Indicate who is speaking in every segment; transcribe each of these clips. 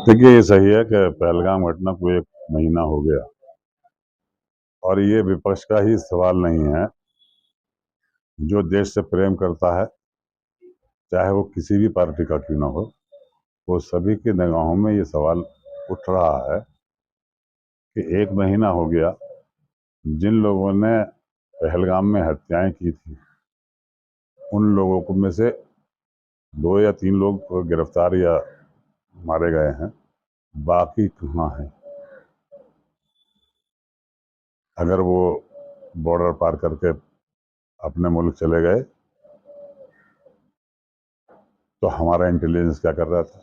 Speaker 1: देखिए, ये सही है कि पहलगाम घटना को 1 महीना हो गया और ये विपक्ष का ही सवाल नहीं है। जो देश से प्रेम करता है, चाहे वो किसी भी पार्टी का क्यों ना हो, वो सभी की निगाहों में ये सवाल उठ रहा है कि 1 महीना हो गया, जिन लोगों ने पहलगाम में हत्याएं की थी, उन लोगों को में से 2 या 3 लोग गिरफ्तार या मारे गए हैं। बाकी कहाँ हैं? अगर वो बॉर्डर पार करके अपने मुल्क चले गए, तो हमारा इंटेलिजेंस क्या कर रहा था?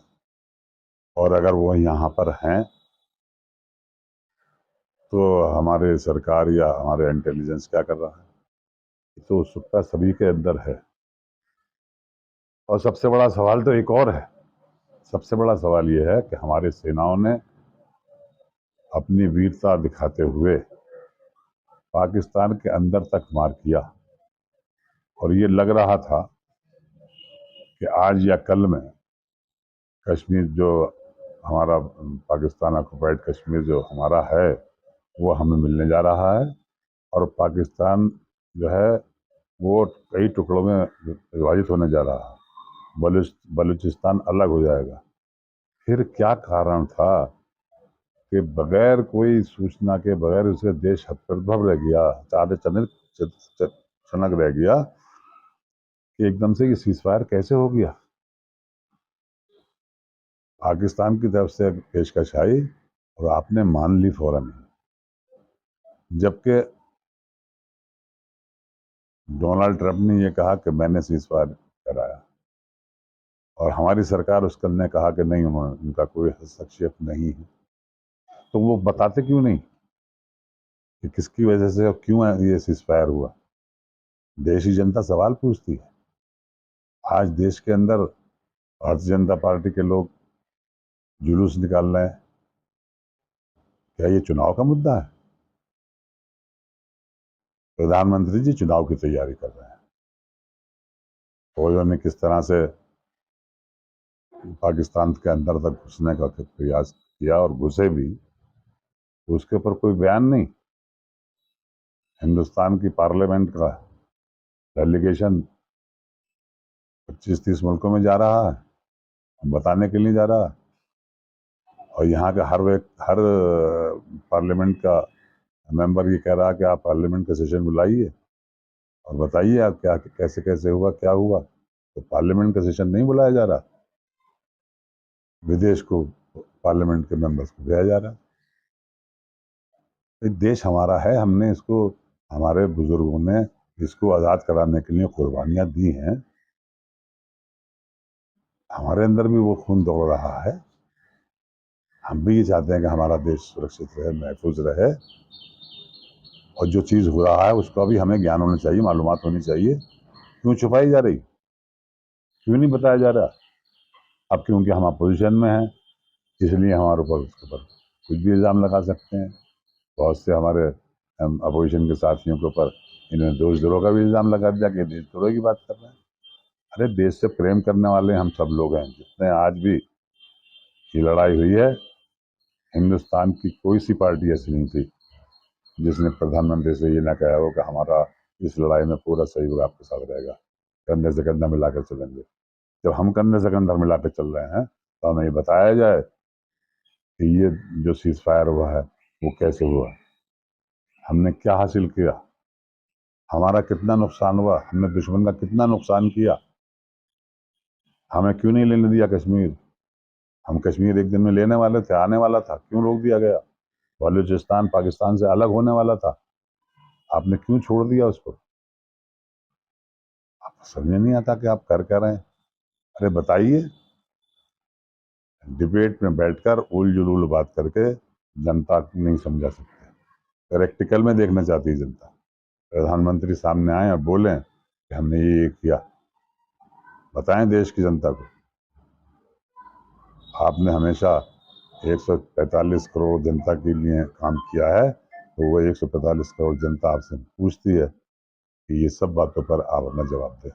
Speaker 1: और अगर वो यहाँ पर हैं, तो हमारे सरकार या हमारे इंटेलिजेंस क्या कर रहा है? तो उत्सुकता सभी के अंदर है। और सबसे बड़ा सवाल तो एक और है। सबसे बड़ा सवाल ये है कि हमारी सेनाओं ने अपनी वीरता दिखाते हुए पाकिस्तान के अंदर तक मार किया, और ये लग रहा था कि आज या कल में कश्मीर जो हमारा पाकिस्तान ऑक्युपाइड कश्मीर जो हमारा है, वो हमें मिलने जा रहा है और पाकिस्तान जो है वो कई टुकड़ों में विभाजित होने जा रहा है। बलूचिस्तान अलग हो जाएगा। फिर क्या कारण था कि बगैर कोई सूचना के, बगैर उसके देश हतप्रभ रह गया, चाँद चनक रह गया कि एकदम से ये सीजफायर कैसे हो गया? पाकिस्तान की तरफ से पेशकश आई और आपने मान ली फौरन, जबकि डोनाल्ड ट्रंप ने ये कहा कि मैंने सीजफायर कराया और हमारी सरकार उसके ने कहा कि नहीं, उनका कोई हस्तक्षेप नहीं है। तो वो बताते क्यों नहीं कि किसकी वजह से और क्यों ये सीजफायर हुआ? देश की जनता सवाल पूछती है। आज देश के अंदर भारतीय जनता पार्टी के लोग जुलूस निकाल रहे हैं। क्या ये चुनाव का मुद्दा है? प्रधानमंत्री जी चुनाव की तैयारी कर रहे हैं। फौजों ने किस तरह से पाकिस्तान के अंदर तक घुसने का प्रयास किया और घुसे भी, उसके ऊपर कोई बयान नहीं। हिंदुस्तान की पार्लियामेंट का डेलीगेशन 25-30 मुल्कों में जा रहा है, बताने के लिए जा रहा है, और यहाँ का हर पार्लियामेंट का मेंबर ये कह रहा है कि आप पार्लियामेंट का सेशन बुलाइए और बताइए आप क्या कैसे कैसे हुआ, क्या हुआ। तो पार्लियामेंट का सेशन नहीं बुलाया जा रहा, विदेश को पार्लियामेंट के मेंबर्स को भेजा जा रहा है। ये देश हमारा है, हमने इसको, हमारे बुजुर्गों ने इसको आज़ाद कराने के लिए कुर्बानियां दी हैं। हमारे अंदर भी वो खून दौड़ रहा है। हम भी ये चाहते हैं कि हमारा देश सुरक्षित रहे, महफूज रहे, और जो चीज़ हो रहा है उसका भी हमें ज्ञान होना चाहिए, मालूमात होनी चाहिए। क्यों छुपाई जा रही? क्यों नहीं बताया जा रहा? अब क्योंकि हम अपोजिशन में हैं, इसलिए हमारे ऊपर उसके ऊपर कुछ भी इल्ज़ाम लगा सकते हैं। बहुत से हमारे अपोजिशन के साथियों के ऊपर इन्होंने देशद्रोह का भी इल्ज़ाम लगा दिया कि देशद्रोह की बात कर रहे हैं। अरे, देश से प्रेम करने वाले हम सब लोग हैं। जितने आज भी ये लड़ाई हुई है, हिंदुस्तान की कोई सी पार्टी ऐसी नहीं थी जिसने प्रधानमंत्री से ये ना कहा हो कि हमारा इस लड़ाई में पूरा सहयोग आपके साथ रहेगा, कंधे से कंधा मिलाकर चलेंगे। जब हम कंधे से कंधा मिलाकर चल रहे हैं, तो हमें ये बताया जाए कि ये जो सीज फायर हुआ है वो कैसे हुआ, हमने क्या हासिल किया, हमारा कितना नुकसान हुआ, हमने दुश्मन का कितना नुकसान किया। हमें क्यों नहीं लेने दिया कश्मीर? हम कश्मीर एक दिन में लेने वाले थे, आने वाला था, क्यों रोक दिया गया? बलूचिस्तान पाकिस्तान से अलग होने वाला था, आपने क्यों छोड़ दिया उसको? आपको समझ में नहीं आता कि आप कर क्या रहे हैं? अरे बताइए। डिबेट में बैठकर उल जुलूल बात करके जनता को नहीं समझा सकते। प्रैक्टिकल में देखना चाहती है जनता। प्रधानमंत्री सामने आए और बोलें कि हमने ये किया, बताएं देश की जनता को। आपने हमेशा 145 करोड़ जनता के लिए काम किया है, तो वो 145 करोड़ जनता आपसे पूछती है कि ये सब बातों पर आप अपना जवाब दें।